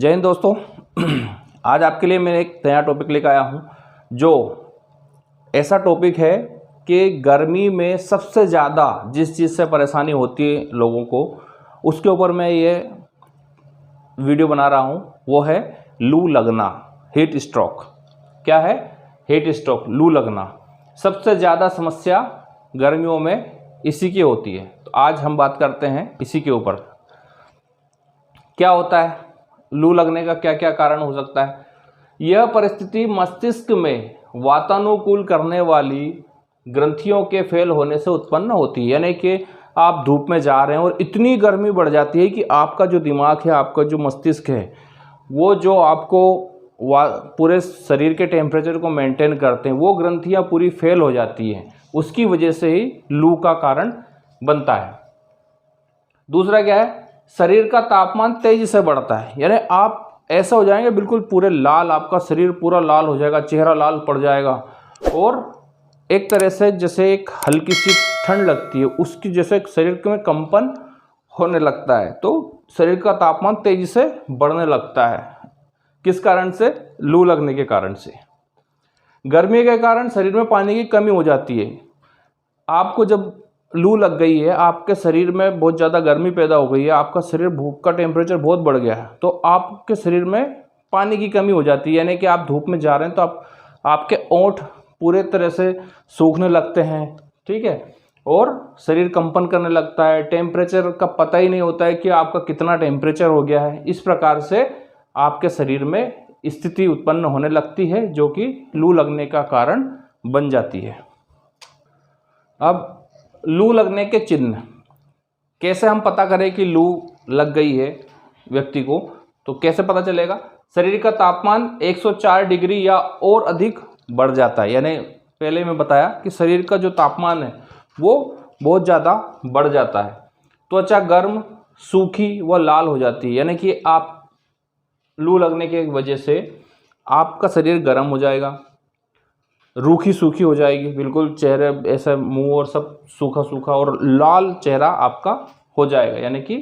जय हिंद दोस्तों। आज आपके लिए मैं एक नया टॉपिक लेकर आया हूँ, जो ऐसा टॉपिक है कि गर्मी में सबसे ज़्यादा जिस चीज़ से परेशानी होती है लोगों को, उसके ऊपर मैं ये वीडियो बना रहा हूँ। वो है लू लगना, हीट स्ट्रोक। क्या है? हीट स्ट्रोक, लू लगना। सबसे ज़्यादा समस्या गर्मियों में इसी की होती है। तो आज हम बात करते हैं इसी के ऊपर। क्या होता है लू लगने का, क्या क्या कारण हो सकता है? यह परिस्थिति मस्तिष्क में वातानुकूल करने वाली ग्रंथियों के फेल होने से उत्पन्न होती है। यानी कि आप धूप में जा रहे हैं और इतनी गर्मी बढ़ जाती है कि आपका जो दिमाग है, आपका जो मस्तिष्क है, वो जो आपको पूरे शरीर के टेम्परेचर को मेंटेन करते हैं, वो ग्रंथियां पूरी फेल हो जाती हैं। उसकी वजह से ही लू का कारण बनता है। दूसरा क्या है? शरीर का तापमान तेजी से बढ़ता है। यानी आप ऐसा हो जाएंगे बिल्कुल पूरे लाल, आपका शरीर पूरा लाल हो जाएगा, चेहरा लाल पड़ जाएगा और एक तरह से जैसे एक हल्की सी ठंड लगती है, उसकी जैसे शरीर में कंपन होने लगता है। तो शरीर का तापमान तेजी से बढ़ने लगता है। किस कारण से? लू लगने के कारण से। गर्मी के कारण शरीर में पानी की कमी हो जाती है। आपको जब लू लग गई है, आपके शरीर में बहुत ज़्यादा गर्मी पैदा हो गई है, आपका शरीर भूख का टेम्परेचर बहुत बढ़ गया है, तो आपके शरीर में पानी की कमी हो जाती है। यानी कि आप धूप में जा रहे हैं तो आपके ओंठ पूरे तरह से सूखने लगते हैं, ठीक है, और शरीर कंपन करने लगता है। टेम्परेचर का पता ही नहीं होता है कि आपका कितना टेम्परेचर हो गया है। इस प्रकार से आपके शरीर में स्थिति उत्पन्न होने लगती है, जो कि लू लगने का कारण बन जाती है। अब लू लगने के चिन्ह कैसे हम पता करें कि लू लग गई है व्यक्ति को? तो कैसे पता चलेगा? शरीर का तापमान 104 डिग्री या और अधिक बढ़ जाता है। यानी पहले मैं बताया कि शरीर का जो तापमान है वो बहुत ज़्यादा बढ़ जाता है। त्वचा गर्म, सूखी व लाल हो जाती है। यानी कि आप लू लगने की वजह से आपका शरीर गर्म हो जाएगा, रूखी सूखी हो जाएगी, बिल्कुल चेहरे ऐसा मुंह और सब सूखा सूखा और लाल चेहरा आपका हो जाएगा। यानी कि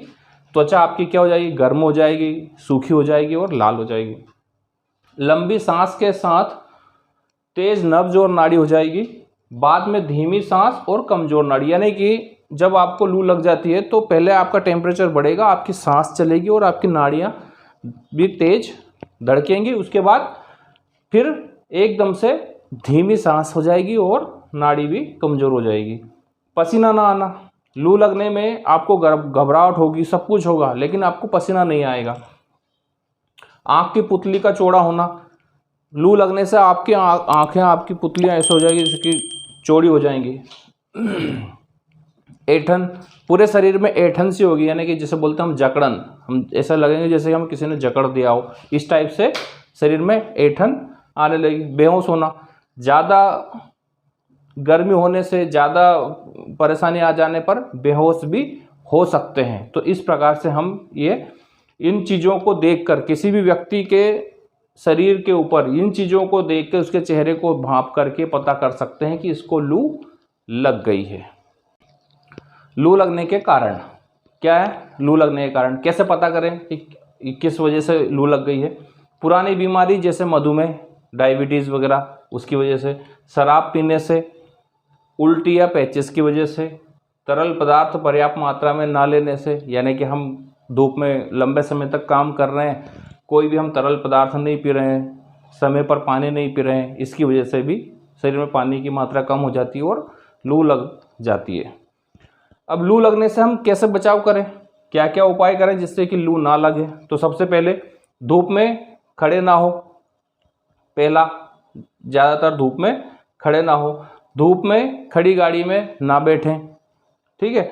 त्वचा आपकी क्या हो जाएगी? गर्म हो जाएगी, सूखी हो जाएगी और लाल हो जाएगी। लंबी सांस के साथ तेज नब्ज और नाड़ी हो जाएगी। बाद में धीमी सांस और कमजोर नाड़ी। यानी कि जब आपको लू लग जाती है तो पहले आपका टेम्परेचर बढ़ेगा, आपकी सांस चलेगी और आपकी नाड़ियाँ भी तेज धड़केंगी। उसके बाद फिर एकदम से धीमी सांस हो जाएगी और नाड़ी भी कमज़ोर हो जाएगी। पसीना ना आना। लू लगने में आपको घबराहट होगी, सब कुछ होगा, लेकिन आपको पसीना नहीं आएगा। आँख की पुतली का चौड़ा होना। लू लगने से आपकी आँखें, आपकी पुतलियाँ ऐसे हो जाएगी जैसे कि चौड़ी हो जाएंगी। ऐंठन, पूरे शरीर में ऐंठन सी होगी। यानी कि जैसे बोलते हैं हम जकड़न, हम ऐसा लगेंगे जैसे हम किसी ने जकड़ दिया हो। इस टाइप से शरीर में ऐंठन आने लगी। बेहोश होना। ज़्यादा गर्मी होने से, ज़्यादा परेशानी आ जाने पर बेहोश भी हो सकते हैं। तो इस प्रकार से हम इन चीज़ों को देखकर, किसी भी व्यक्ति के शरीर के ऊपर इन चीज़ों को देखकर उसके चेहरे को भांप करके पता कर सकते हैं कि इसको लू लग गई है। लू लगने के कारण क्या है? लू लगने के कारण कैसे पता करें कि किस वजह से लू लग गई है? पुरानी बीमारी जैसे मधुमेह, डायबिटीज़ वगैरह, उसकी वजह से, शराब पीने से, उल्टी या पेचिश की वजह से, तरल पदार्थ पर्याप्त मात्रा में ना लेने से। यानी कि हम धूप में लंबे समय तक काम कर रहे हैं, कोई भी हम तरल पदार्थ नहीं पी रहे हैं, समय पर पानी नहीं पी रहे हैं, इसकी वजह से भी शरीर में पानी की मात्रा कम हो जाती है और लू लग जाती है। अब लू लगने से हम कैसे बचाव करें, क्या क्या उपाय करें जिससे कि लू ना लगे? तो सबसे पहले धूप में खड़े ना हो। पहला, ज़्यादातर धूप में खड़े ना हो। धूप में खड़ी गाड़ी में ना बैठें, ठीक है।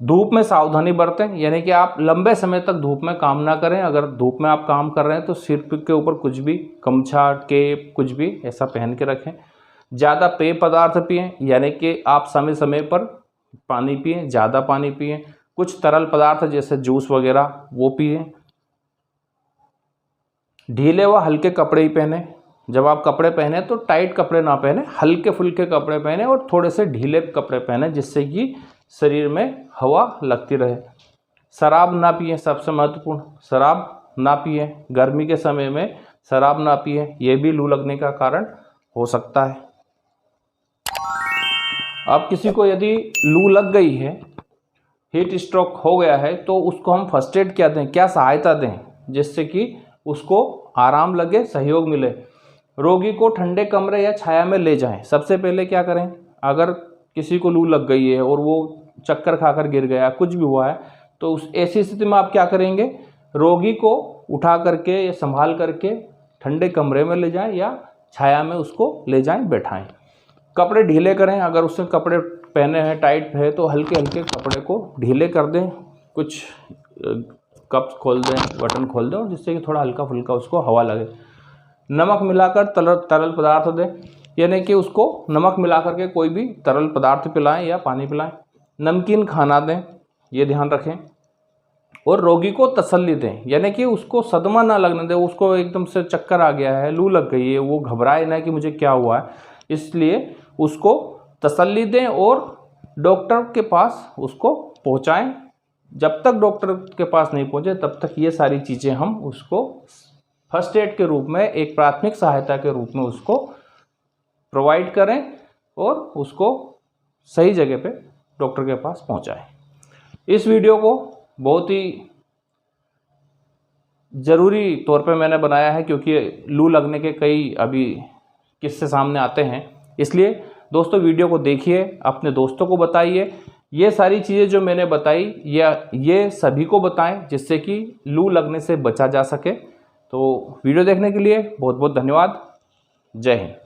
धूप में सावधानी बरतें। यानी कि आप लंबे समय तक धूप में काम ना करें। अगर धूप में आप काम कर रहे हैं तो सिर के ऊपर कुछ भी, गमछा, केप, कुछ भी ऐसा पहन के रखें। ज़्यादा पेय पदार्थ पिएं। यानी कि आप समय समय पर पानी पिएं, ज़्यादा पानी पिएं। कुछ तरल पदार्थ जैसे जूस वगैरह वो पिएं। ढीले व हल्के कपड़े ही पहने। जब आप कपड़े पहने तो टाइट कपड़े ना पहने, हल्के फुल्के कपड़े पहने और थोड़े से ढीले कपड़े पहने, जिससे कि शरीर में हवा लगती रहे। शराब ना पिए, सबसे महत्वपूर्ण, शराब ना पिए, गर्मी के समय में शराब ना पिए, ये भी लू लगने का कारण हो सकता है। अब किसी को यदि लू लग गई है, हीट स्ट्रोक हो गया है, तो उसको हम फर्स्ट एड क्या दें, क्या सहायता दें जिससे कि उसको आराम लगे, सहयोग मिले। रोगी को ठंडे कमरे या छाया में ले जाएं। सबसे पहले क्या करें, अगर किसी को लू लग गई है और वो चक्कर खाकर गिर गया, कुछ भी हुआ है, तो उस ऐसी स्थिति में आप क्या करेंगे, रोगी को उठा करके या संभाल करके ठंडे कमरे में ले जाएं या छाया में उसको ले जाएं, बैठाएं। कपड़े ढीले करें, अगर उसने कपड़े पहने हैं टाइट है तो हल्के हल्के कपड़े को ढीले कर दें, कुछ कप्स खोल दें, बटन खोल दें, जिससे कि थोड़ा हल्का फुल्का उसको हवा लगे। नमक मिलाकर तरल पदार्थ दें, यानी कि उसको नमक मिला करके कोई भी तरल पदार्थ पिलाएं या पानी पिलाएं। नमकीन खाना दें, ये ध्यान रखें। और रोगी को तसल्ली दें, यानी कि उसको सदमा ना लगने दें, उसको एकदम से चक्कर आ गया है, लू लग गई है, वो घबराए ना कि मुझे क्या हुआ है, इसलिए उसको तसल्ली दें और डॉक्टर के पास उसको पहुंचाएं। जब तक डॉक्टर के पास नहीं पहुंचे तब तक ये सारी चीज़ें हम उसको फर्स्ट एड के रूप में, एक प्राथमिक सहायता के रूप में उसको प्रोवाइड करें और उसको सही जगह पे डॉक्टर के पास पहुंचाएं। इस वीडियो को बहुत ही ज़रूरी तौर पे मैंने बनाया है क्योंकि लू लगने के कई अभी किस्से सामने आते हैं, इसलिए दोस्तों वीडियो को देखिए, अपने दोस्तों को बताइए। ये सारी चीज़ें जो मैंने बताई ये सभी को बताएं जिससे कि लू लगने से बचा जा सके। तो वीडियो देखने के लिए बहुत बहुत धन्यवाद। जय हिंद।